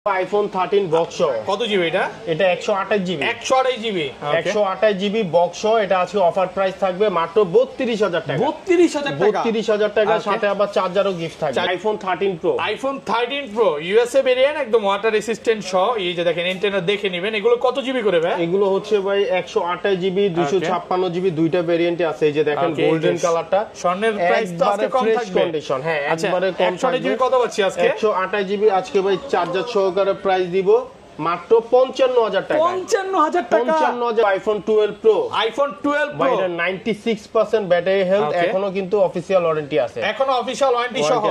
IPhone 13 box কত GB এটা? এটা 128 জিবি 128 জিবি 128 জিবি বক্স। এটা আছে অফার প্রাইস থাকবে মাত্র 32000 টাকা। 32000 টাকা, 32000 টাকা, সাথে আবার চার্জারও গিফট থাকবে। IPhone 13 pro, iPhone 13 pro USA variant, একদম ওয়াটার রেসিস্ট্যান্ট সহ। এই যে দেখেন এন্টেনা দেখে নেবেন। এগুলো কত জিবি করে ভাই? এগুলো হচ্ছে ভাই 128 জিবি 256 জিবি, দুইটা ভেরিয়েন্টে আছে। এই যে দেখেন গোল্ডেন কালারটা, স্বর্ণের প্রাইস তো আজকে কম থাকবে কন্ডিশন। হ্যাঁ, একবারে কম থাকবে। 128 জিবি কত পাচ্ছি আজকে? 128 জিবি আজকে ভাই চার্জার সহকারে প্রাইস দিব মাত্র 55000 টাকা। 55000 টাকা। 55000। আইফোন 12 প্রো, আইফোন 12 প্রো, এটা 96% ব্যাটারি হেলথ, এখনো কিন্তু অফিশিয়াল ওয়ারেন্টি আছে। এখনো অফিশিয়াল ওয়ারেন্টি সহ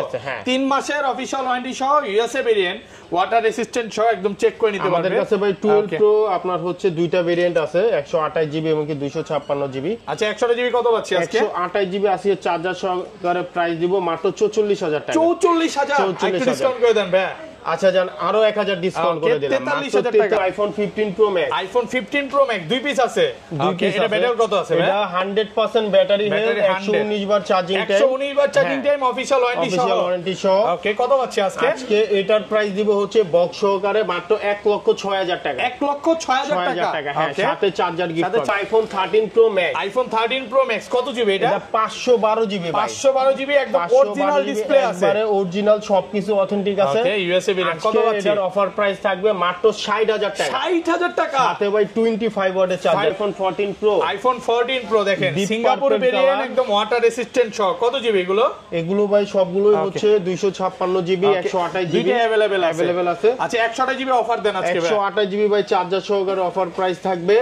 3 মাসের অফিশিয়াল ওয়ারেন্টি সহ ইউএসএ ভেরিয়েন্ট, ওয়াটার রেসিস্ট্যান্ট সহ, একদম চেক করে নিতে পারবেন। আমাদের কাছে ভাই 12 প্রো আপনার হচ্ছে দুইটা ভেরিয়েন্ট আছে, 128 জিবি এবং কি 256 জিবি। আচ্ছা 128 জিবি কত পাচ্ছি আজকে? 128 জিবি আছে চার্জার সহকারে প্রাইস দিব মাত্র 44000 টাকা। 44000, একটু ডিসকাউন্ট করে দেন ভাই। আচ্ছা জান, আরো 1000 ডিসকাউন্ট করে দিলাম। 43000 টাকা। IPhone 15 pro max, iPhone 15 pro max দুই পিস আছে। ওকে, এটা ব্যাটারি কত আছে ভাই? এটা 100% ব্যাটারি হেলথ, 119 বার চার্জিং টাইম, 119 বার চার্জিং টাইম, অফিশিয়াল ওয়ারেন্টি সহ। ওকে, কত পাচ্ছি আজকে? আজকে এটার প্রাইস দিব হচ্ছে বক্স সহকারে মাত্র 1,06,000 টাকা। 1,06,000 টাকা, হ্যাঁ, সাথে চার্জার গিফট পাবেন। IPhone 13 pro max, iPhone 13 pro max কত জিবি এটা? এটা 512 জিবি ভাই। 512 জিবি, একদম অরিজিনাল ডিসপ্লে আছে, একবারে অরিজিনাল, সবকিছু অথেন্টিক আছে। ওকে, ইউএসএ ভেরিয়েন্ট কত পাচ্ছি? এটার অফার প্রাইস থাকবে মাত্র 60000 টাকা। 60000 টাকা, সাথে ভাই 25 ওয়াটের charger. IPhone 14 pro, iPhone 14 pro দেখেন সিঙ্গাপুর ভেরিয়েন্ট, একদম ওয়াটার রেসিস্ট্যান্ট সহ। কত জিবি এগুলো? এগুলো ভাই সবগুলোই হচ্ছে 256 জিবি 128 জিবি अवेलेबल আছে। আচ্ছা 128 জিবি অফার দেন আজকে ভাই। 128 জিবি ভাই চার্জার সহকারে অফার প্রাইস থাকবে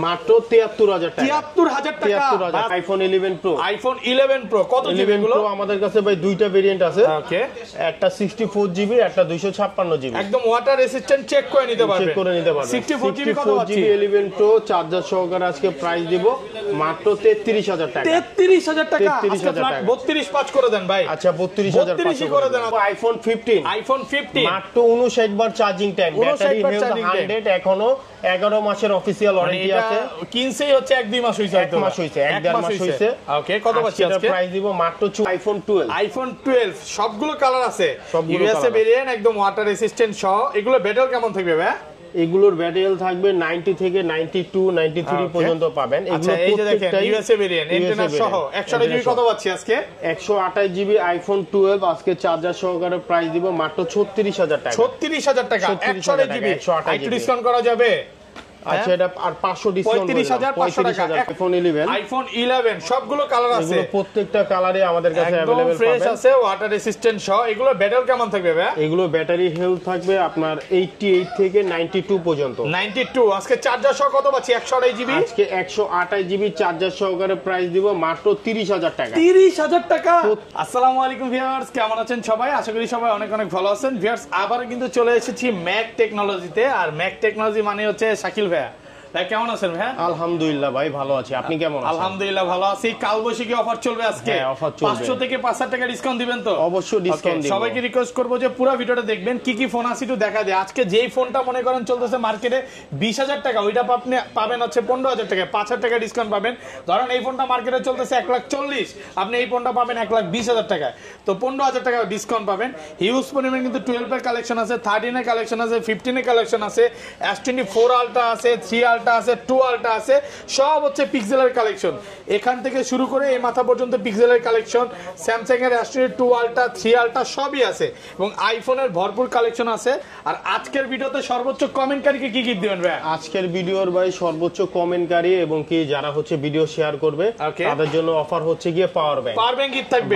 মাত্র 73000 টাকা। 73000 টাকা। আইফোন 11 প্রো, আইফোন 11 প্রো কত জিবি এগুলো? আমাদের কাছে ভাই দুইটা ভেরিয়েন্ট আছে। ওকে, একটা 64 জিবি, একটা 256 জিবি, একদম ওয়াটার রেসিস্ট্যান্ট, চেক করে নিতে পারবেন। 64 জিবি কত পাচ্ছি? 11 প্রো চার্জার সহকারে আজকে প্রাইস দিব মাত্র 33000 টাকা। 33000 টাকা, আজকে ফ্ল্যাট 32 পাঁচ করে দেন ভাই। আচ্ছা 32000 করে দেন। আইফোন 15, আইফোন 15 মাত্র 59 বার চার্জিং টাইম, ব্যাটারি হেলথ 100, এখনো 11 মাসের অফিশিয়াল ওয়ারেন্টি আছে। কিনছেই হচ্ছে 1-2 মাস হইছে, 1 মাস হইছে, 1.5 মাস হইছে। ওকে, কত পাচ্ছি আজকে? প্রাইস দিব মাত্র আইফোন 12, আইফোন 12 সবগুলো কালার আছে, ইউএসএ ভেরিয়েন্ট, একদম ওয়াটার রেসিস্ট্যান্ট সহ। এগুলো ব্যাটারি কেমন থাকবে ভাই? এগুলোর ব্যাটারি থাকবে 90 থেকে 92 93 পর্যন্ত পাবেন। আচ্ছা এই যে দেখেন ইউএসএ ভেরিয়েন্ট, এন্টেনা সহ 128 জিবি কত পাচ্ছি আজকে? 128 জিবি আইফোন 12 আজকে চার্জার সহকারে প্রাইস দিব মাত্র 36000 টাকা। 36000 টাকা 128 জিবি, একটু ডিসকাউন্ট করা যাবে? আচ্ছা এটা আর 500 ডিসকাউন্ট, 35500 টাকা। আইফোন 11, আইফোন 11 সবগুলো কালার আছে, এগুলো প্রত্যেকটা কালারে আমাদের কাছে अवेलेबल পাবেন, ফ্রেশ আছে, ওয়াটার রেসিস্ট্যান্ট সহ। এগুলো ব্যাটারি কেমন থাকবে ভাই? এগুলো ব্যাটারি হেলথ থাকবে আপনার 88 থেকে 92 পর্যন্ত। 92 আজকে চার্জার সহ কত পাচ্ছি? 128 জিবি, আজকে 128 জিবি চার্জার সহকারে প্রাইস দিব মাত্র 30000 টাকা। 30000 টাকা। আসসালামু আলাইকুম ভিউয়ার্স, কেমন আছেন সবাই? আশা করি সবাই অনেক অনেক ভালো আছেন। ভিউয়ার্স আবার কিন্তু চলে এসেছি ম্যাক টেকনোলজিতে, আর ম্যাক টেকনোলজি মানে হচ্ছে শাকিল ভাই। কেমন আছেন ভাই? আলহামদুলিল্লাহ ভাই ভালো আছি, আপনি কেমন আছেন? আলহামদুলিল্লাহ ভালো আছি। কালবৈশাখী অফার চলবে আজকে, অফার চলবে। 500 থেকে 5000 টাকা ডিসকাউন্ট দিবেন তো? অবশ্যই ডিসকাউন্ট দিব। সবাইকে রিকোয়েস্ট করব যে পুরো ভিডিওটা দেখবেন, কি কি ফোন আছে একটু দেখা দেয়। আজকে যেই ফোনটা মনে করেন চলতেছে মার্কেটে 20000 টাকা, ওইটা আপনি পাবেন হচ্ছে 15000 টাকা, 5000 টাকা ডিসকাউন্ট পাবেন। ধরেন এই ফোনটা মার্কেটে চলতেছে 1,40,000, আপনি এই ফোনটা পাবেন 1,20,000 টাকায়, তো 15000 টাকা ডিসকাউন্ট পাবেন। হিউজ পরিমাণ কিন্তু 12 এর কালেকশন আছে, 13 এর কালেকশন আছে, 15 এর কালেকশন আছে, S24 আলট্রা আছে, 3 আলট্রা আছে, 2 আলট্রা আছে, সব হচ্ছে পিক্সেলের কালেকশন। এখান থেকে শুরু করে এই মাথা পর্যন্ত পিক্সেলের কালেকশন, স্যামসাং এর S22 আলট্রা, 3 আলট্রা সবই আছে, এবং আইফোনের ভরপুর কালেকশন আছে। আর আজকের ভিডিওতে সর্বোচ্চ কমেন্টকারীকে কি গিফট দিবেন ভাই? আজকের ভিডিওর ভাই সর্বোচ্চ কমেন্টকারী এবং কি যারা হচ্ছে ভিডিও শেয়ার করবে তাদের জন্য অফার হচ্ছে গিয়ে পাওয়ার ব্যাংক গিফট থাকবে।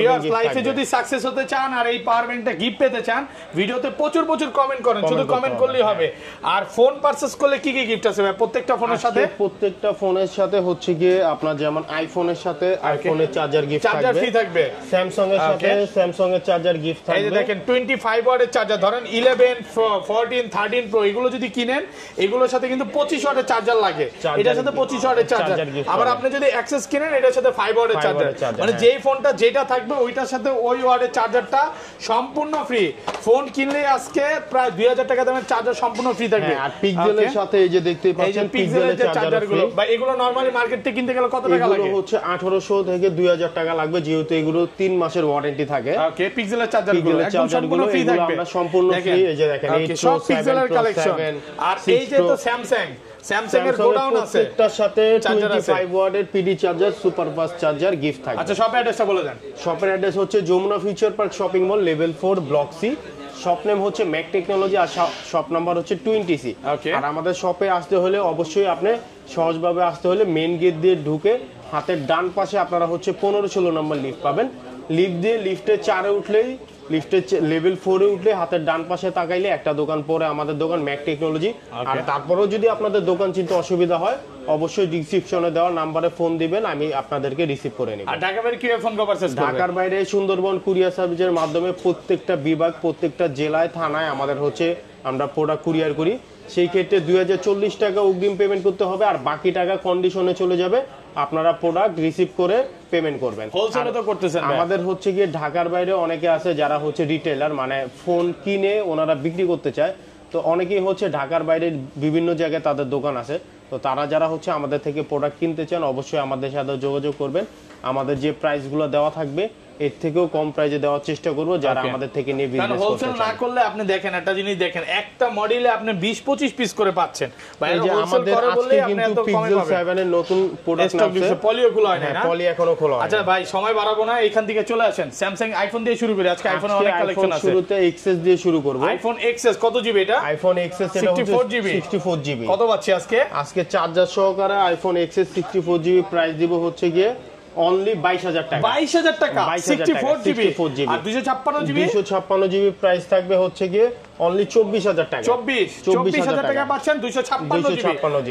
ভিউয়ার্স লাইফে যদি সাকসেস হতে চান আর এই পাওয়ার ব্যাংকটা গিফট পেতে চান, ভিডিওতে প্রচুর প্রচুর কমেন্ট করেন, শুধু কমেন্ট করলেই হবে। আর ফোন পারচেজ করলে কি কি গিফট আছে ভাই প্রত্যেকটা ফোনের সাথে? প্রত্যেকটা ফোনের সাথে হচ্ছে গিয়ে আপনার যেমন আইফোনের সাথে আইফোনের চার্জার গিফট থাকবে, চার্জার ফ্রি থাকবে। স্যামসাং এর সাথে স্যামসাং এর চার্জার গিফট থাকবে। এই যে দেখেন 25 ওয়াটের চার্জার, ধরেন 11 14 13 প্রো এগুলো যদি কিনেন, এগুলোর সাথে কিন্তু 25 ওয়াটের চার্জার লাগে, এটার সাথে 25 ওয়াটের চার্জার। আবার আপনি যদি অ্যাক্সেস কিনেন, এটার সাথে 5 ওয়াটের চার্জার, মানে যেই ফোনটা যেটা থাকবে ওইটার সাথে ওই ওয়াটের চার্জারটা সম্পূর্ণ ফ্রি। ফোন কিনলে আজকে প্রায় 2000 টাকা দামের চার্জার সম্পূর্ণ ফ্রি থাকবে। আর পিক্সেলের সাথে এই যে দেখতে পাচ্ছেন পিক্সেলের চার্জার গুলো বা এগুলো নরমালি মার্কেট থেকে কিনতে গেলে কত টাকা লাগে? এগুলো হচ্ছে 1800 থেকে 2000 টাকা লাগবে, যেহেতু এগুলো 3 মাসের ওয়ারেন্টি থাকে। ওকে, পিক্সেলের চার্জার গুলো একদম সম্পূর্ণ ফ্রি থাকবে, আমরা সম্পূর্ণ ফ্রি। এই যে দেখেন এই সব পিক্সেলের কালেকশন। আর এই যে তো স্যামসাং এর গোডাউন আছে, প্রত্যেকটার সাথে 25 ওয়াটের PD charger, super fast charger gift থাকবে। আচ্ছা, শপ অ্যাড্রেসটা বলে দেন। শপের অ্যাড্রেস হচ্ছে Jamuna future park shopping mall, level 4, block C. Shop name হচ্ছে ম্যাক টেকনোলজি, আর শপ নাম্বার হচ্ছে 20C। আর আমাদের শপে আসতে হলে অবশ্যই আপনি সহজভাবে আসতে হলে মেইন গেট দিয়ে ঢুকে হাতের ডান পাশে আপনারা হচ্ছে 15-16 নম্বর লিফট পাবেন। লিফট দিয়ে লিফটে 4-এ উঠলেই, লিফটে লেভেল 4-এ উঠলে হাতের ডান পাশে তাকাইলে একটা দোকান পরে আমাদের দোকান ম্যাক টেকনোলজি। আর তারপরেও যদি আপনাদের দোকান চিনতে অসুবিধা হয় অবশ্যই ডিসক্রিপশনে দেওয়া নাম্বারে ফোন দিবেন, আমি আপনাদেরকে রিসিভ করে নিব। আর ঢাকার বাইরে কিভাবে ফোন পারচেজ করবেন? ঢাকার বাইরে সুন্দরবন কুরিয়ার সার্ভিসের মাধ্যমে প্রত্যেকটা বিভাগ, প্রত্যেকটা জেলায়, থানায় আমাদের হচ্ছে আমরা প্রোডাক্ট কুরিয়ার করি। সেই ক্ষেত্রে 2040 টাকা অগ্রিম পেমেন্ট করতে হবে, আর বাকি টাকা কন্ডিশনে চলে যাবে, আপনারা প্রোডাক্ট রিসিভ করে পেমেন্ট করবেন। হোলসেলে তো করতেছেন? আমাদের হচ্ছে গিয়ে ঢাকার বাইরে অনেকে আছে যারা হচ্ছে রিটেলার, মানে ফোন কিনে ওনারা বিক্রি করতে চায়, তো অনেকেই হচ্ছে ঢাকার বাইরে বিভিন্ন জায়গায় তাদের দোকান আছে, তো তারা যারা হচ্ছে আমাদের থেকে প্রোডাক্ট কিনতে চান অবশ্যই আমাদের সাথে যোগাযোগ করবেন। আমাদের যে প্রাইসগুলো দেওয়া থাকবে এর থেকেও কম প্রাইসে দেওয়ার চেষ্টা করব যারা আমাদের থেকে নিয়ে বিজনেস করতে চান। হোলসেল না করলে আপনি দেখেন একটা জিনিস দেখেন, একটা মডেলে আপনি 20-25 পিস করে পাচ্ছেন। এই যে আমাদের আজকে কিন্তু পিক্সেল 7 এর নতুন প্রোডাক্ট আছে, পলিও খোলা হয় না? পলি এখনো খোলা হয়। আচ্ছা ভাই, সময় বাড়াবো না, এখান থেকে চলে আসেন। স্যামসাং আইফোন দিয়ে শুরু করি। আজকে আইফোনের অনেক কালেকশন আছে। শুরুতে এক্সএস দিয়ে শুরু করব। আইফোন এক্সএস কত জিবি এটা? আইফোন এক্সএস এটা হচ্ছে 64 জিবি। কত পাচ্ছি আজকে? আজকে চার্জার সহকারে আইফোন এক্সএস 64 জিবি প্রাইস দিব হচ্ছে গিয়ে অনলি 22,000 টাকা। 22,000 টাকা 64 জিবি। আর 256 জিবি প্রাইস থাকবে হচ্ছে গিয়ে অনলি 24,000 টাকা। 24,000 টাকা পাচ্ছেন 256 জিবি।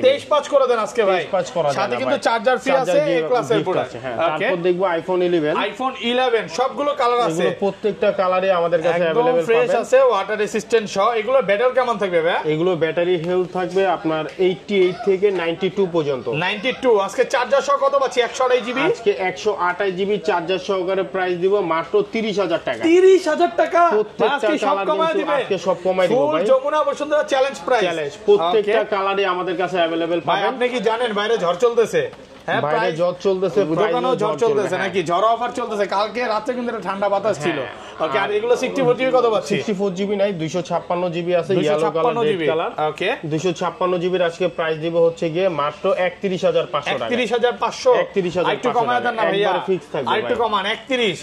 23/5 করে দেন আজকে ভাই। 23/5 করা যাবে। সাথে কিন্তু চার্জার ফ্রি আছে, এ ক্লাসের প্রোডাক্ট। তারপর দেখবো আইফোন 11। আইফোন 11 সবগুলো কালার আছে, এগুলো প্রত্যেকটা কালারে আমাদের কাছে अवेलेबल পাবেন। ফ্রেশ আছে, ওয়াটার রেসিস্ট্যান্ট সহ। এগুলো ব্যাটারি কেমন থাকবে ভাই? এগুলো ব্যাটারি হেলথ থাকবে আপনার 88 থেকে 92 পর্যন্ত। 92। আজকে চার্জার সহ কত পাচ্ছি? 128 জিবি। আজকে 128 জিবি চার্জার সহকারে প্রাইস দিব মাত্র 30,000 টাকা। 30,000 টাকা প্রত্যেকটা সব কমায় দিবে। আজকে সব কমায় দিব ভাই। Jamuna Bashundhara challenge price. Challenge প্রত্যেকটা কালারে আমাদের কাছে अवेलेबल পাবেন। ভাই আপনি কি জানেন বাইরে ঝড় চলতেছে? হ্যাঁ, বাইরে ঝড় চলতেছে, দোকানেও ঝড় চলতেছে নাকি? ঝড় অফার চলতেছে। কালকে রাতে কিন্তু ঠান্ডা বাতাস ছিল। ওকে, আর এগুলো 64 জিবি কত পাচ্ছি? 64 জিবি নাই, 256 জিবি আছে, ইয়েলো কালার, রেড কালার। ওকে, 256 জিবির আজকে প্রাইস দিব হচ্ছে গিয়ে মাত্র 31,500 টাকা। 31,500। 31,500 একটু কমায় দেন না ভাইয়া, একবার ফিক্স থাকবে। আরেকটু কমান 31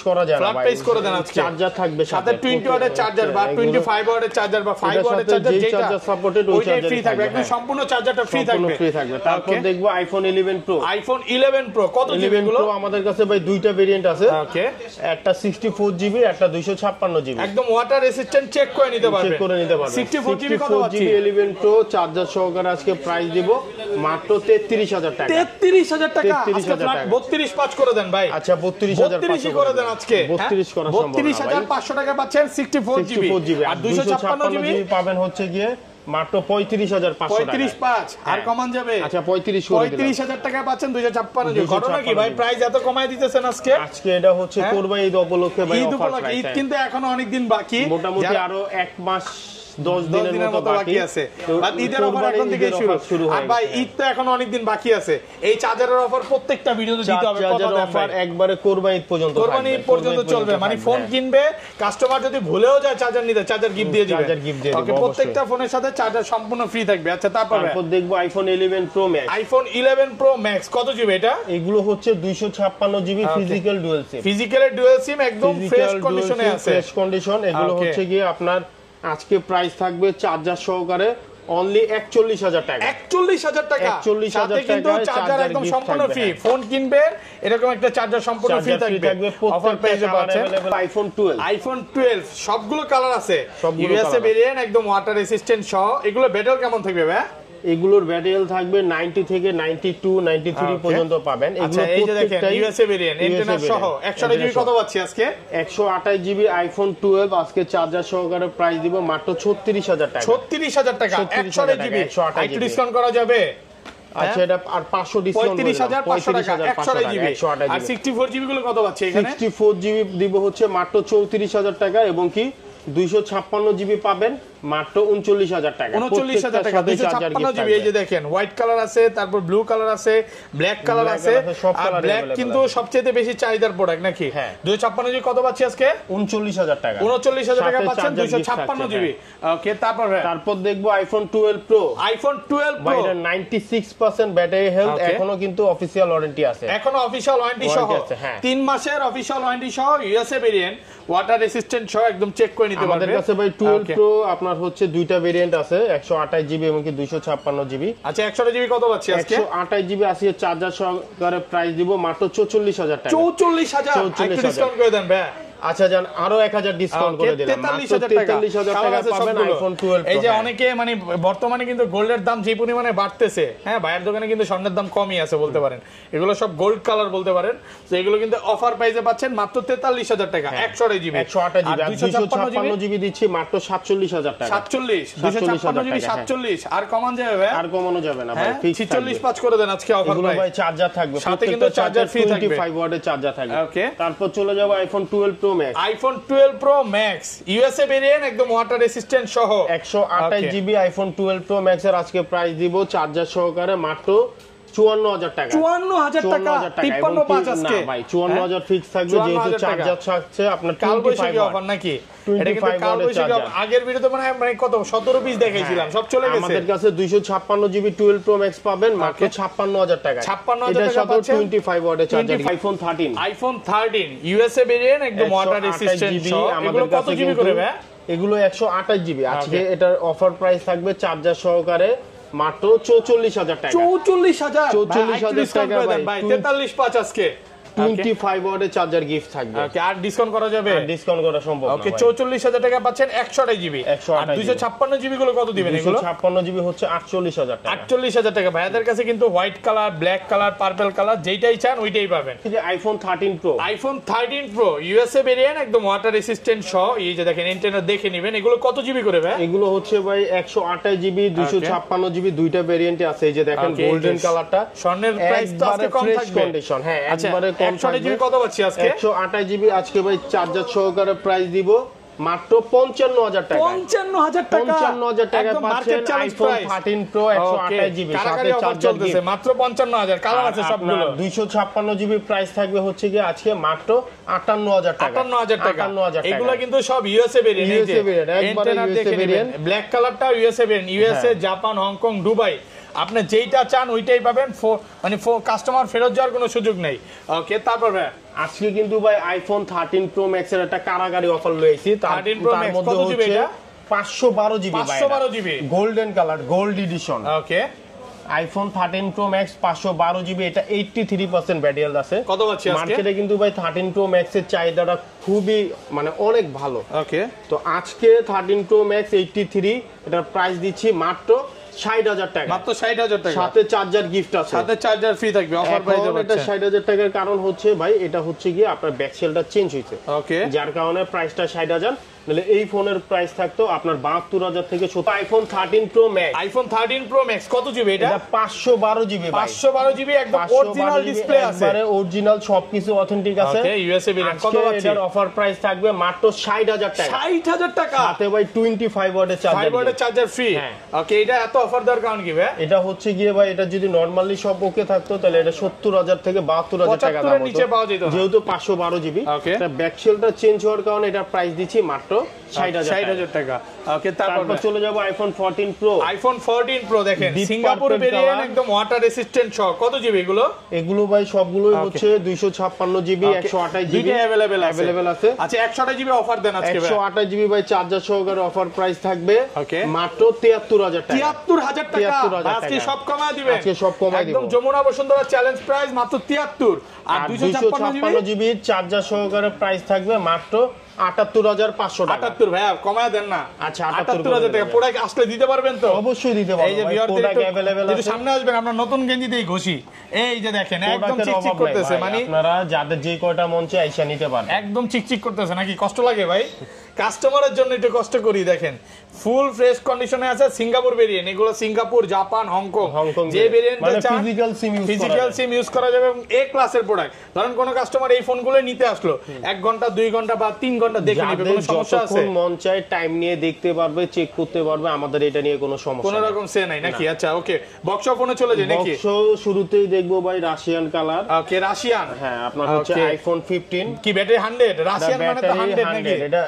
করা যায় না ফ্ল্যাট ভাই। প্রাইস করে দেন আজকে। চার্জার থাকবে সাথে 20 ওয়াটের চার্জার বা 25 ওয়াটের চার্জার বা 5 ওয়াটের চার্জার, যেটা চার্জার সাপোর্টেড ওই চার্জার ফ্রি থাকবে। একদম সম্পূর্ণ চার্জারটা ফ্রি থাকবে। তারপর দেখবো আইফোন 11 প্রো। আইফোন 11 প্রো কত জিবি গুলো? আমাদের কাছে ভাই দুইটা ভেরিয়েন্ট আছে। ওকে, একটা 64 জিবি, একটা 256 জিবি। একদম ওয়াটার রেসিস্ট্যান্ট চেক করে নিতে পারবেন। 64 জিবি কত পাচ্ছি? 11 প্রো চার্জার সহকারে আজকে প্রাইস দিব মাত্র 33,000 টাকা। 33,000 টাকা। আজকে ফ্ল্যাট 32/5 করে দেন ভাই। আচ্ছা 32,500 করে দেন আজকে। 32 করা সম্ভব না ভাই। 32,500 টাকা পাচ্ছেন 64 জিবি। আর 256 জিবি পাবেন হচ্ছে গিয়ে মাত্র 35,500 টাকা। 35/5 আর কমান যাবে। আচ্ছা 35 করে দিলাম। 35,000 টাকা পাচ্ছেন 256 জিবি। ঘটনা কি ভাই, প্রাইস এত কমায় দিতেছেন আজকে? আজকে এটা হচ্ছে কুরবানি ঈদ উপলক্ষে ভাই, ঈদ উপলক্ষে। ঈদ কিন্তু এখনো অনেক দিন বাকি, মোটামুটি আরো 1 মাস 10 দিনের মতো বাকি আছে। বাট ঈদের অফার এখন থেকে শুরু। আর ভাই ঈদ তো এখন অনেক দিন বাকি আছে। এই চার্জারের অফার প্রত্যেকটা ভিডিওতে দিতে হবে। চার্জার অফার একবারে কুরবানি ঈদ পর্যন্ত থাকবে। কুরবানি ঈদ পর্যন্ত চলবে। মানে ফোন কিনবে কাস্টমার, যদি ভুলেও যায় চার্জার নিতে, চার্জার গিফট দিয়ে দিবে। ওকে, প্রত্যেকটা ফোনের সাথে চার্জার সম্পূর্ণ ফ্রি থাকবে। আচ্ছা তারপর দেখবো iPhone 11 pro max. IPhone 11 pro max কত জিবি এটা? এগুলো হচ্ছে 256 GB physical dual SIM. ফিজিক্যালের dual SIM একদম ফ্রেশ কন্ডিশনে আছে। Fresh condition. এগুলো হচ্ছে গিয়ে আপনার আজকে প্রাইস থাকবে চার্জার সহকারে অনলি 41,000 টাকা। 41,000 টাকা। 41,000 টাকা কিন্তু চার্জার একদম সম্পূর্ণ ফ্রি। ফোন কিনবে এরকম একটা চার্জার সম্পূর্ণ ফ্রি থাকবে। অফার পেয়ে যাবেন। আইফোন 12। আইফোন 12 সবগুলো কালার আছে। ইউএসএ ভেরিয়েন্ট একদম ওয়াটার রেসিস্ট্যান্ট সহ। এগুলো ব্যাটারি কেমন থাকবে ভাই? এগুলোর ব্যাটারি থাকবে 90 থেকে 92 93 পর্যন্ত পাবেন। এগুলো এই যে দেখেন ইউএসএ ভেরিয়েন্ট এন্টেনা সহ 128 জিবি কত পাচ্ছি আজকে? 128 জিবি আইফোন 12 আজকে চার্জার সহকারে প্রাইস দিব মাত্র 36,000 টাকা। 36,000 টাকা 128 জিবি। একটু ডিসকাউন্ট করা যাবে? আচ্ছা এটা আর 500 ডিসকাউন্ট 35,500 টাকা 128 জিবি। আর 64 জিবি গুলো কত পাচ্ছি এখানে? 64 জিবি দিব হচ্ছে মাত্র 34,000 টাকা এবং কি 256 জিবি পাবেন মাত্র 39000 টাকা। 39000 টাকা 256 জিবি। এই যে দেখেন হোয়াইট কালার আছে, তারপর ব্লু কালার আছে, ব্ল্যাক কালার আছে। আর ব্ল্যাক কিন্তু সবচেয়ে বেশি চাহিদার প্রোডাক্ট নাকি? 256 জিবি কত পাচ্ছি আজকে? 39000 টাকা। 39000 টাকা পাচ্ছেন 256 জিবি। ওকে, তারপর দেখবো আইফোন 12 প্রো। আইফোন 12 প্রো এটা 96% ব্যাটারি হেলথ, এখনো কিন্তু অফিশিয়াল ওয়ারেন্টি আছে। এখনো অফিশিয়াল ওয়ারেন্টি সহ 3 মাসের অফিশিয়াল ওয়ারেন্টি সহ ইউএসএ ভেরিয়েন্ট, ওয়াটার রেসিস্ট্যান্ট সহ একদম চেক করে নিতে পারবেন। আমাদের কাছে ভাই 12 প্রো আপনার হচ্ছে দুইটা ভেরিয়েন্ট আছে, 128 জিবি এবং কি 256 জিবি। আচ্ছা 128 জিবি কত পাচ্ছি আজকে? 128 জিবি আছে চার্জার সহকারে প্রাইস দিব মাত্র 44000 টাকা। 44000 একটু ডিসকাউন্ট করে দেন ভাই। আচ্ছা জান, আরো 1000 ডিসকাউন্ট করে দিলাম, 43000 টাকা পাবেন আইফোন 12 প্রো। এই যে অনেকে মানে বর্তমানে কিন্তু গোল্ডের দাম যে পরিমাণে বাড়তেছে, হ্যাঁ ভাইয়ের দোকানে কিন্তু স্বর্ণের দাম কমই আছে বলতে পারেন, এগুলো সব গোল্ড কালার বলতে পারেন। তো এগুলো কিন্তু অফার প্রাইসে পাচ্ছেন মাত্র 43000 টাকা। 128 জিবি 128 জিবি আর 256 জিবি দিচ্ছি মাত্র 47000 টাকা। 47 256 জিবি 47 আর কমান যাবে ভাই? আর কমানো যাবে না ভাই, ফিক্স 46 পাঁচ করে দেন আজকে অফার প্রাইস। ভাই চার্জার থাকবে, সাথে কিন্তু চার্জার ফ্রি থাকবে, 25 ওয়াটের চার্জার থাকবে। ওকে, তারপর চলে যাব iPhone 12 pro max. IPhone 12 pro max USA variant, একদম ওয়াটার রেসিস্ট্যান্ট সহ 128 জিবি আইফোন 12 প্রো ম্যাক্স এর আজকে প্রাইস দিব চার্জার সহকারে মাত্র 54000 টাকা। 54000 টাকা 53 আজকে ভাই 54000 ফিক্স থাকবে, যেহেতু চার্জার থাকছে আপনার কালবৈশাখী অফার নাকি? এটা কিন্তু কালবৈশাখী আগের ভিডিওতে মানে কত 17 পিস দেখাইছিলাম, সব চলে গেছে। আমাদের কাছে 256 জিবি 12 প্রো ম্যাক্স পাবেন মাত্র 56000 টাকা। 56000 টাকা পাচ্ছেন 25 ওয়াটের চার্জার। আইফোন 13 ইউএসএ ভেরিয়েন্ট, একদম ওয়াটার রেসিস্ট্যান্ট সহ। এগুলো কত জিবি করে ভাই? এগুলো 128 জিবি। আজকে এটার অফার প্রাইস থাকবে চার্জার সহকারে মাত্র 44000 টাকা। 44000 টাকা ভাই 43 আজকে 25 ওয়াটের চার্জার গিফট থাকবে। ওকে, আর ডিসকাউন্ট করা যাবে? ডিসকাউন্ট করা সম্ভব না। ওকে, 44000 টাকা পাচ্ছেন 128 জিবি। আর 256 জিবি গুলো কত দিবেন? এগুলো 256 জিবি হচ্ছে 48000 টাকা। 48000 টাকা। ভাইয়াদের কাছে কিন্তু white colour, black colour, purple colour যেটাই চান ওইটাই পাবেন। এই যে iPhone 13 pro, iPhone 13 pro USA variant, একদম ওয়াটার রেসিস্ট্যান্ট সহ। এই যে দেখেন এন্টেনা দেখে নেবেন। এগুলো কত জিবি করে ভাই? এগুলো হচ্ছে ভাই 128 জিবি 256 জিবি দুইটা ভেরিয়েন্টে আছে। এই যে দেখেন গোল্ডেন কালারটা, স্বর্ণের প্রাইস তো আজকে কম থাকবে কন্ডিশন। হ্যাঁ, একবারে কম থাকবে। 128 জিবি কত পাচ্ছি আজকে? 128 জিবি আজকে ভাই চার্জার সহকারে প্রাইস দিব মাত্র 55000 টাকা। 55000 টাকা 55000 টাকা পাচ্ছেন আইফোন 13 প্রো 128 জিবি সাথে চার্জার চলতেছে মাত্র 55000। কালার আছে সবগুলো। 256 জিবি প্রাইস থাকবে হচ্ছে কি আজকে মাত্র 58000 টাকা। 58000 টাকা। এগুলো কিন্তু সব ইউএসএ ভেরিয়েন্ট। ইউএসএ ভেরিয়েন্ট, একবারে ইউএসএ ভেরিয়েন্ট। ব্ল্যাক কালারটা USA variant. USA, Japan, Hong Kong, Dubai, আপনি যেইটা চান ওইটাই পাবেন। মানে কাস্টমার ফেরত যাওয়ার কোনো সুযোগ নেই। ওকে, তারপর আজকে কিন্তু ভাই আইফোন 13 প্রো ম্যাক্স এর একটা কারাগারি অফার লইছি। 13 প্রো ম্যাক্স কত জিবি এটা? 512 GB. 512 GB golden colour, gold edition. Okay, iPhone 13 pro max 512 GB. এটা 83% ব্যাটারি হেলথ আছে। কত পাচ্ছি আজকে? মার্কেটে কিন্তু ভাই 13 প্রো ম্যাক্স এর চাহিদাটা খুবই মানে অনেক ভালো। ওকে, তো আজকে 13 প্রো ম্যাক্স 83 এটার প্রাইস দিচ্ছি মাত্র 60000 টাকা। মাত্র 60000 টাকা। সাথে চার্জার গিফট আছে, সাথে চার্জার ফ্রি থাকবে। অফার প্রাইসে এটা 60000 টাকার কারণ হচ্ছে ভাই এটা হচ্ছে গিয়ে আপনার ব্যাক সেলটা চেঞ্জ হইছে। ওকে, যার কারণে প্রাইসটা 60000। নালে এই ফোনের প্রাইস থাকতো আপনার 72000 থেকে 70। IPhone 13 pro max, iPhone 13 pro max কত জিবি এটা? 512 জিবি। 512 জিবি একদম অরিজিনাল ডিসপ্লে আছে, একবারে অরিজিনাল সবকিছু অথেন্টিক আছে। ওকে, ইউএসএ ভেরিয়েন্ট কত পাচ্ছি? এটার অফার প্রাইস থাকবে মাত্র 60000 টাকা। 60000 টাকা সাথে ভাই 25 ওয়াটের চার্জার। 5 ওয়াটের চার্জার ফ্রি। ওকে, এটা এত অফার দেওয়ার কারণ কি ভাই? এটা হচ্ছে গিয়ে ভাই এটা যদি নরমালি সব ওকে থাকতো তাহলে এটা 70000 থেকে 72000 টাকা দাম হতো। নিচে পাওয়া যেত যেহেতু 512 জিবি। এটা ব্যাক সেলটা চেঞ্জ হওয়ার কারণে এটা প্রাইস দিচ্ছি মাত্র 60000 টাকা। ওকে, তারপর চলে যাব আইফোন 14 প্রো। আইফোন 14 প্রো দেখেন সিঙ্গাপুর ভেরিয়েন্ট, একদম ওয়াটার রেসিস্ট্যান্ট সহ। কত জিবি এগুলো? এগুলো ভাই সবগুলোই হচ্ছে 256 জিবি 128 জিবি अवेलेबल আছে। আচ্ছা 128 জিবি অফার দেন আজকে ভাই। 128 জিবি ভাই চার্জার সহকারে অফার প্রাইস থাকবে মাত্র 73000 টাকা। 73000 টাকা আজকে সব কমায় দিবেন। আজকে সব কমায় দিব। একদম যমুনা বসুন্ধরা চ্যালেঞ্জ প্রাইস মাত্র 73। আর 256 জিবি চার্জার সহকারে প্রাইস থাকবে মাত্র 78500 টাকা। 78 ভাই কমায় দেন না। আচ্ছা 78000 টাকা প্রোডাক্ট আসলে দিতে পারবেন তো? অবশ্যই দিতে পারবো। এই যে প্রোডাক্ট अवेलेबल আছে, সামনে আসবেন আমরা নতুন গেঞ্জিতেই ঘষি। এই যে দেখেন একদম চিকচিক করতেছে, মানে আপনারা যাদের যে কয়টা মন চায় আইসা নিতে পারেন। একদম চিকচিক করতেছে নাকি? কষ্ট লাগে ভাই? কাস্টমারের জন্য একটু কষ্ট করি দেখেন ফুল ফ্রেশ কন্ডিশনে আছে সিঙ্গাপুর ভেরিয়েন্ট এগুলো সিঙ্গাপুর জাপান হংকং যে ভেরিয়েন্টটা চান ফিজিক্যাল সিম ইউজ করা যাবে এবং এ ক্লাসের প্রোডাক্ট ধরেন কোন কাস্টমার এই ফোনগুলো নিতে আসলো 1 ঘন্টা 2 ঘন্টা বা 3 ঘন্টা দেখে নেবে কোনো সমস্যা আছে মন চাই টাইম নিয়ে দেখতে পারবে চেক করতে পারবে আমাদের এটা নিয়ে কোনো সমস্যা কোনো রকম সে নাই নাকি আচ্ছা ওকে বক্স ফোনে চলে যাই নাকি বক্স শুরুতেই দেখবো ভাই রাশিয়ান কালার ওকে রাশিয়ান হ্যাঁ আপনার হচ্ছে আইফোন 15 কি ব্যাটারি 100 রাশিয়ান মানে তো 100 নাকি এটা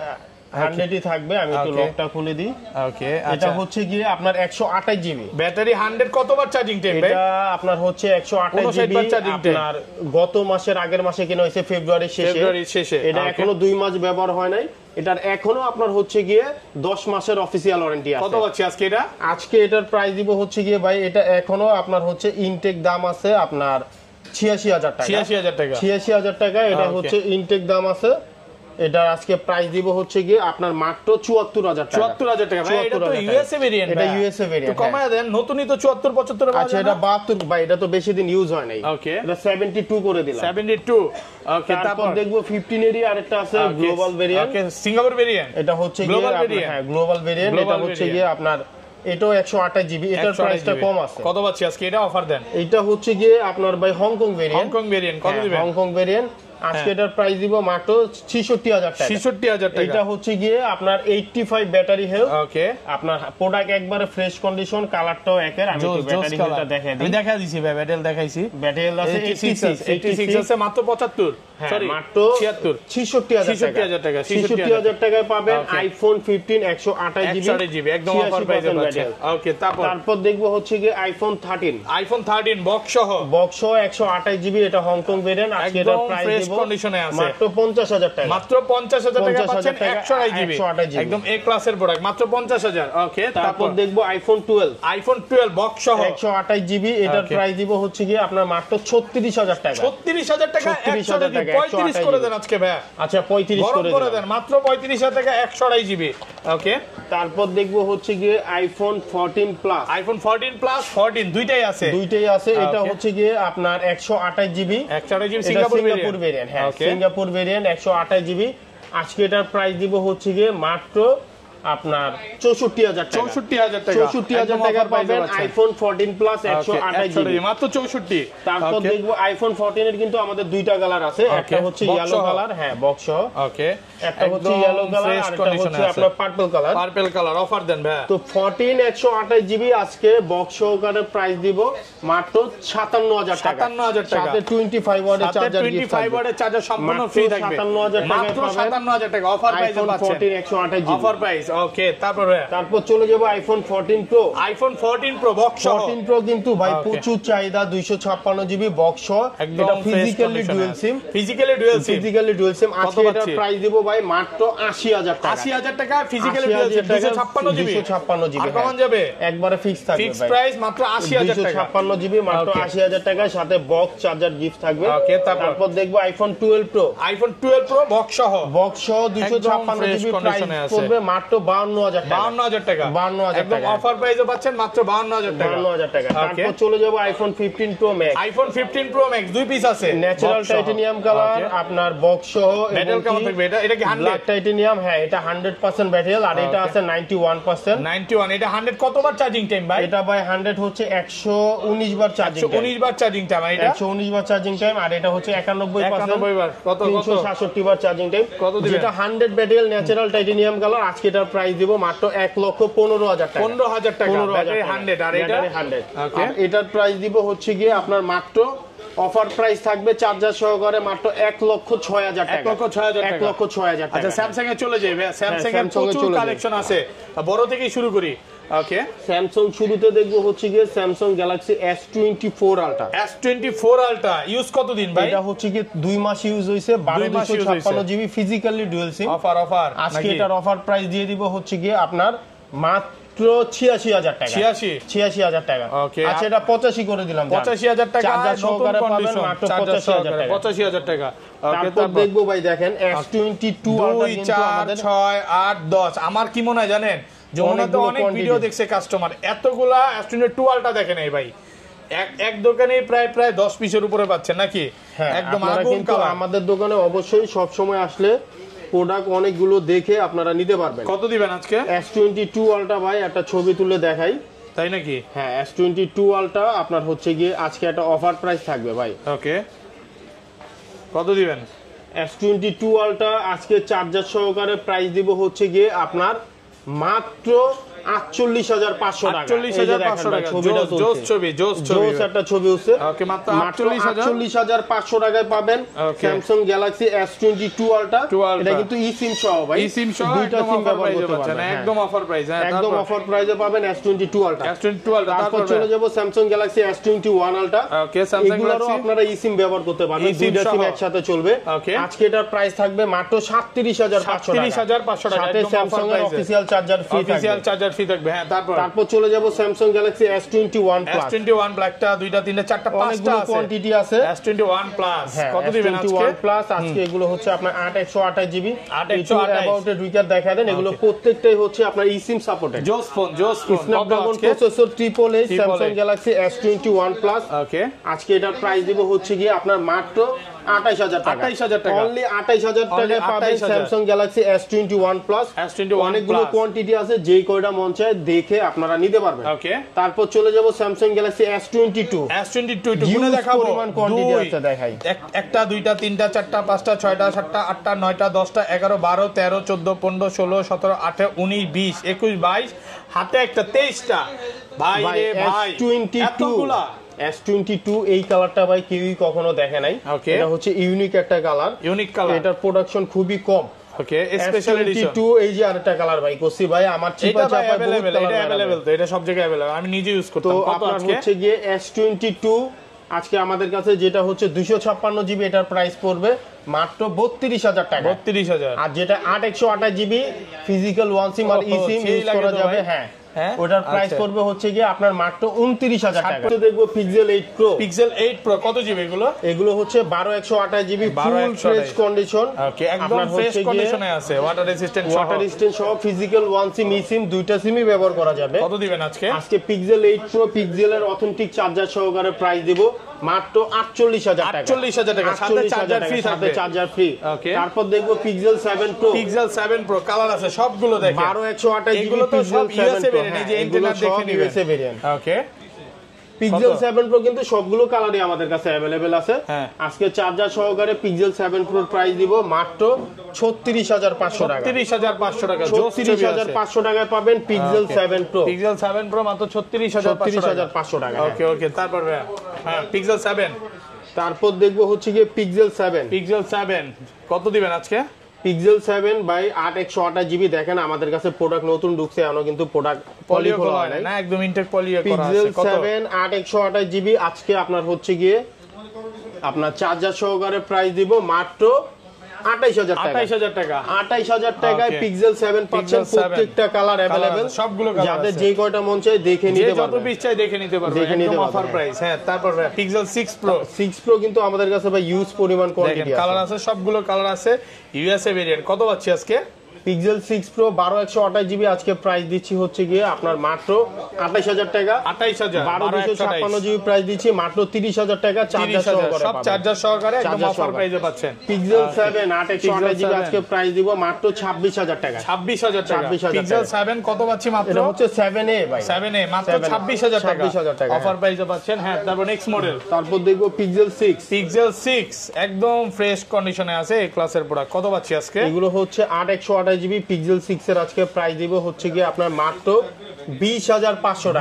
100ই থাকবে আমি একটু লকটা খুলে দিই ওকে এটা হচ্ছে গিয়ে আপনার 128 জিবি ব্যাটারি 100 কতবার চার্জিং টাইম ভাই এটা আপনার হচ্ছে 128 জিবি আপনার গত মাসের আগের মাসে কিনা হয়েছে ফেব্রুয়ারি শেষে এটা এখনো 2 মাস ব্যবহার হয় নাই এটার এখনো আপনার হচ্ছে গিয়ে 10 মাসের অফিশিয়াল ওয়ারেন্টি আছে কত পাচ্ছি আজকে এটার প্রাইস দিব হচ্ছে গিয়ে ভাই এটা এখনো আপনার হচ্ছে ইনটেক দাম আছে আপনার 86000 টাকা 86000 টাকা এটা হচ্ছে ইনটেক দাম আছে এটা আজকে প্রাইস দিব হচ্ছে গিয়ে আপনার মাত্র 74000 টাকা 74000 টাকা ভাই এটা তো ইউএসএ ভেরিয়েন্ট এটা ইউএসএ ভেরিয়েন্ট তো কমায় দেন নতুনই তো 74 75 আচ্ছা এটা 72 ভাই এটা তো বেশি দিন ইউজ হয় নাই ওকে এটা 72 করে দিলাম 72 ওকে তারপর দেখবো 15 এরই আরেকটা আছে গ্লোবাল ভেরিয়েন্ট ওকে সিঙ্গাপুর ভেরিয়েন্ট এটা হচ্ছে গিয়ে হ্যাঁ গ্লোবাল ভেরিয়েন্ট এটা হচ্ছে গিয়ে আপনার এটাও 128 জিবি এটার প্রাইসটা কম আছে কত পাচ্ছি আজকে এটা অফার দেন এটা হচ্ছে গিয়ে আপনার ভাই হংকং ভেরিয়েন্ট কত দিবেন হংকং ভেরিয়েন্ট আজকে এটার প্রাইস দিব মাত্র 66000 টাকা 66000 টাকা এটা হচ্ছে গিয়ে আপনার 85 ব্যাটারি হেলথ ওকে আপনার প্রোডাক্ট একবারে ফ্রেশ কন্ডিশন কালারটাও একের আমি একটু ব্যাটারি হেলথটা দেখাই দিই আমি দেখা দিছি ভাই ব্যাটারি দেখাইছি ব্যাটারি হেলথ আছে 86 আছে মাত্র 75 সরি মাত্র 66000 টাকা 66000 টাকায় পাবেন আইফোন 15 128 জিবি একদম অফার প্রাইসে পাচ্ছেন ওকে তারপর দেখবো হচ্ছে গিয়ে আইফোন 13 বক্স সহ 128 জিবি এটা হংকং ভেরিয়েন্ট আজকে এটার প্রাইস কন্ডিশনে আছে মাত্র 50000 টাকা মাত্র 50000 টাকা পাচ্ছেন 128 জিবি একদম এ ক্লাসের প্রোডাক্ট মাত্র 50000 ওকে তারপর দেখবো আইফোন 12 বক্স সহ 128 জিবি এটার প্রাইস দিব হচ্ছে গিয়ে আপনার মাত্র 36000 টাকা 36000 টাকা 35 করে দেন আজকে ভাই আচ্ছা 35 করে দেন মাত্র 35000 টাকা 128 জিবি ওকে তারপর দেখবো হচ্ছে গিয়ে আইফোন 14 প্লাস 14 দুইটাই আছে এটা হচ্ছে গিয়ে আপনার 128 জিবি সিঙ্গাপুর ভেরিয়েন্ট হ্যাঁ সিঙ্গাপুর ভেরিয়েন্ট 128 জিবি আজকে এটার প্রাইস দিব হচ্ছে গিয়ে মাত্র আপনার 64000 টাকা পাবেন আইফোন 14 প্লাস 128 জিবি মাত্র 64 তারপর দেখবো আইফোন 14 এর কিন্তু আমাদের দুইটা কালার আছে একটা হচ্ছে ইয়েলো কালার হ্যাঁ বক্স ওকে একটা হচ্ছে ইয়েলো কালার আর একটা হচ্ছে আপনার পার্পল কালার অফার দেন ভাই তো 14 128 জিবি আজকে বক্স সহকারে প্রাইস দিব মাত্র 57000 টাকা সাথে 25 ওয়াটের চার্জার গিফট থাকবে 25 ওয়াটের চার্জার সম্পূর্ণ ফ্রি থাকবে 57000 টাকা মাত্র 57000 টাকা অফার প্রাইসে পাচ্ছেন 14 128 জিবি অফার প্রাইস ওকে তারপর চলে যাব আইফোন 14 প্রো বক্স 14 প্রো কিন্তু ভাই প্রচুর চাহিদা 256 জিবি বক্স এটা ফিজিক্যালি ডুয়াল সিম আজকে এটার প্রাইস দেব ভাই মাত্র 80000 টাকা ফিজিক্যালি ডুয়াল সিম 256 জিবি আর কমান যাবে একবারে ফিক্স থাকবে ফিক্স প্রাইস মাত্র 80000 টাকা 256 জিবি মাত্র 80000 টাকা সাথে বক্স চার্জার গিফট থাকবে ওকে তারপর দেখব আইফোন 12 প্রো বক্স সহ 256 জিবি প্রাইস পড়বে মাত্র 52000 টাকা একদম অফার প্রাইসে পাচ্ছেন মাত্র 52000 টাকা তারপর চলে যাব আইফোন 15 প্রো ম্যাক্স দুই পিস আছে ন্যাচারাল টাইটেনিয়াম কালার আপনার বক্স সহ মেটাল কেমন থাকবে এটা কি 100 ব্ল্যাক টাইটেনিয়াম হ্যাঁ এটা 100% ব্যাটারি আর এটা আছে 91% এটা 100 কতবার চার্জিং টাইম ভাই এটা ভাই 100 হচ্ছে 119 বার চার্জিং টাইম 119 বার চার্জিং টাইম আর এটা 119 বার চার্জিং টাইম আর এটা হচ্ছে 91 বার কত 367 বার চার্জিং টাইম কত দিবেন যেটা 100 ব্যাটারি ন্যাচারাল টাইটেনিয়াম কালার আজকে এটার প্রাইস দেব মাত্র 1,15,000 টাকা 15000 টাকা ব্যাটারি 100 আর এটা 100 ওকে এটার প্রাইস দিব হচ্ছে গিয়ে আপনার মাত্র অফার প্রাইস থাকবে চার্জার সহকারে মাত্র 1,06,000 টাকা 1,06,000 টাকা আচ্ছা স্যামসাং এ চলে যাবে স্যামসাং এর প্রচুর কালেকশন আছে বড় থেকে শুরু করি ওকে স্যামসাং শুরুতে দেখবো হচ্ছে গিয়ে Samsung Galaxy S24 ultra use কতদিন ভাই এটা হচ্ছে কি 2 মাস ইউজ হইছে 1256 GB physically dual SIM offer আজকে এটার অফার প্রাইস দিয়ে দিব হচ্ছে গিয়ে আপনার মাত্র 86000 টাকা 86000 টাকা আচ্ছা এটা 85 করে দিলাম 85000 টাকা চার্জার সহকারে পাবেন মাত্র 85000 টাকা ওকে তারপর দেখবো ভাই দেখেন S22 আলট্রা কিন্তু আমাদের 2 4 6 8 10 আমার কি মনে হয় জানেন যমুনাতে অনেক ভিডিও দেখছে কাস্টমার এতগুলা S22 আলট্রা দেখেন এই ভাই এক দোকানে প্রায় 10 পিসের উপরে পাচ্ছেন নাকি একদম আগুন কালার আমাদের দোকানে অবশ্যই সব সময় আসলে প্রোডাক্ট অনেকগুলো দেখে আপনারা নিতে পারবেন। কত দিবেন আজকে? S22 আলট্রা ভাই একটা ছবি তুলে দেখাই, তাই নাকি? হ্যাঁ S22 আলট্রা আপনার হচ্ছে গিয়ে আজকে একটা অফার প্রাইস থাকবে ভাই। ওকে, কত দিবেন? S22 আলট্রা আজকে চার্জার সহকারে প্রাইস দিব হচ্ছে গিয়ে আপনার মাত্র 48,500 টাকা। 48,500 টাকা, ছবিটা জোস ছবি, জোস ছবি, জোস একটা ছবি হচ্ছে। ওকে, মাত্র 48,500 টাকায় পাবেন Samsung Galaxy S22 Ultra। এটা কিন্তু eSIM সহ ভাই, eSIM সহ দুইটা সিম ব্যবহার করতে পারবেন, একদম অফার প্রাইস। হ্যাঁ, একদম অফার প্রাইসে পাবেন S22 Ultra। S22 Ultra, তারপর চলে যাব Samsung Galaxy S21 Ultra। ওকে, Samsung Galaxy আপনারা eSIM ব্যবহার করতে পারবেন, দুইটা সিম একসাথে চলবে। আজকে এটার প্রাইস থাকবে মাত্র 37,500 টাকা। 37,500 টাকা, সাথে Samsung এর অফিশিয়াল চার্জার ফ্রি থাকবে, অফিশিয়াল চার্জার ফ্রি থাকবে। হ্যাঁ, তারপর চলে যাব Samsung Galaxy S21 Plus। S21 ব্ল্যাকটা দুইটা তিনটা চারটা পাঁচটা আছে, কোয়ান্টিটি আছে। S21 Plus কত দিবেন আজকে? S21 Plus আজকে এগুলো হচ্ছে আপনার 8/128 GB। 8/128 অ্যাবাউট এর দুইটা দেখা দেন, এগুলো প্রত্যেকটাই হচ্ছে আপনার eSIM সাপোর্টেড। জোস ফোন, জোস phone. Snapdragon processor 888 Samsung Galaxy S21 Plus। ওকে, আজকে এটার প্রাইস দিব হচ্ছে গিয়ে আপনার মাত্র 28,000 টাকা। 28,000 টাকা, অনলি 28,000 টাকায় পাবেন Samsung Galaxy S21 Plus। অনেকগুলো কোয়ান্টিটি আছে, যেই কয়টা মন চায় দেখে আপনারা নিতে পারবেন। ওকে, তারপর চলে যাব Samsung Galaxy S22 একটু গুনে দেখাবো, পরিমাণ কোয়ান্টিটি আছে দেখাই। একটা দুইটা তিনটা চারটা পাঁচটা ছয়টা সাতটা আটটা নয়টা 10টা 11 12 13 14 15 16 17 18 19 20 21 22, হাতে একটা 23টা। ভাই রে ভাই, এতগুলা S22 এই কালারটা ভাই কেউই কখনো দেখে নাই। এটা হচ্ছে ইউনিক একটা কালার, ইউনিক কালার। এটার প্রোডাকশন খুবই কম। ওকে, স্পেশাল এডিশন। S22 এই যে আরেকটা কালার ভাই কোসি ভাই, আমার চিপা চাপা বহুত কালার এটা अवेलेबल, তো এটা সব জায়গায় अवेलेबल, আমি নিজে ইউজ করতাম। তো কত আপনার আজকে? হচ্ছে গিয়ে S22 আজকে আমাদের কাছে যেটা হচ্ছে 256 জিবি, এটার প্রাইস পড়বে মাত্র 32,000 টাকা। 32,000। আর যেটা 8/128 জিবি ফিজিক্যাল ওয়ান সিম আর eSIM ইউজ করা যাবে, হ্যাঁ ওটার প্রাইস পড়বে হচ্ছে গিয়ে আপনার মাত্র 29,000 টাকা। তো দেখবো Pixel 8 Pro। Pixel 8 Pro কত জিবি এগুলো? এগুলো হচ্ছে 12/128 জিবি ফুল ফ্রেশ কন্ডিশন। ওকে, একদম ফ্রেশ কন্ডিশনে আছে, ওয়াটার রেজিস্ট্যান্ট সহ ফিজিক্যাল ওয়ান সিম eSIM দুইটা সিমই ব্যবহার করা যাবে। কত দিবেন আজকে? আজকে Pixel 8 Pro পিক্সেলের অথেন্টিক চার্জার সহকারে প্রাইস দিব মাত্র 48,000 টাকা। 48,000 টাকা, সাথে চার্জার ফ্রি থাকবে, চার্জার ফ্রি। ওকে, তারপর দেখবো Pixel 7 Pro। Pixel 7 Pro colour আছে সবগুলো, দেখেন 12/128 জিবি, এগুলো তো সব ইউএসএ ভেরিয়েন্ট, এই যে ইন্টারনেট দেখে নিবেন। ওকে, Pixel 7 Pro কিন্তু সবগুলো কালারই আমাদের কাছে अवेलेबल আছে। আজকে চার্জার সহকারে Pixel 7 Pro প্রাইস দিব মাত্র 36,500 টাকা। 36,500 টাকা, 36,500 টাকায় পাবেন Pixel 7 Pro। Pixel 7 Pro মাত্র 36,500 টাকা। ওকে ওকে, তারপর হ্যাঁ Pixel 7। তারপর দেখবো হচ্ছে গিয়ে Pixel 7। Pixel 7 কত দিবেন আজকে? Pixel 7 by 8/128 GB. দেখেন আমাদের কাছে প্রোডাক্ট নতুন ঢুকছে, এখনো কিন্তু প্রোডাক্ট পলি খোলা হয় না, একদম ইনটেক পলি করা আছে। Pixel 7 8/128 জিবি আজকে আপনার হচ্ছে গিয়ে আপনার চার্জার সহকারে প্রাইস দিব মাত্র 28,000 টাকা। 28,000 টাকা, 28,000 টাকায় Pixel 7 পাচ্ছেন, প্রত্যেকটা কালার अवेलेबल, সবগুলো কালার, যাদের যে কয়টা মন চায় দেখে নিতে পারবেন, যত পিস চাই দেখে নিতে পারবেন, একদম অফার প্রাইস। হ্যাঁ, তারপর Pixel 6 Pro। 6 Pro কিন্তু আমাদের কাছে ভাই ইউজ পরিমাণ কোয়ান্টিটি আছে, কালার আছে, সবগুলো কালার আছে, ইউএসএ ভেরিয়েন্ট। কত পাচ্ছি আজকে? Pixel 6 Pro 12/128 জিবি আজকে প্রাইস দিচ্ছি হচ্ছে গিয়ে আপনার মাত্র 28,000 টাকা। 28,000, 12/256 জিবি প্রাইস দিচ্ছি মাত্র 30,000 টাকা, চার্জার সহকারে, সব চার্জার সহকারে একদম অফার প্রাইসে পাচ্ছেন। Pixel 7 8/128 জিবি আজকে প্রাইস দিব মাত্র 26,000 টাকা। 26,000 টাকা। Pixel 7 কত পাচ্ছি মাত্র? এটা হচ্ছে 7A ভাই, 7A মাত্র 26,000 টাকা, 26,000 টাকা অফার প্রাইসে পাচ্ছেন। হ্যাঁ, তারপর নেক্সট মডেল। তারপর দেখবো Pixel 6। Pixel 6 একদম ফ্রেশ কন্ডিশনে আছে, এই ক্লাসের প্রোডাক্ট। কত পাচ্ছি আজকে? এগুলো হচ্ছে 8/128 জিবি Pixel 6 এর আজকে প্রাইস দিব হচ্ছে গিয়ে আপনার মাত্র 20,500 টাকা।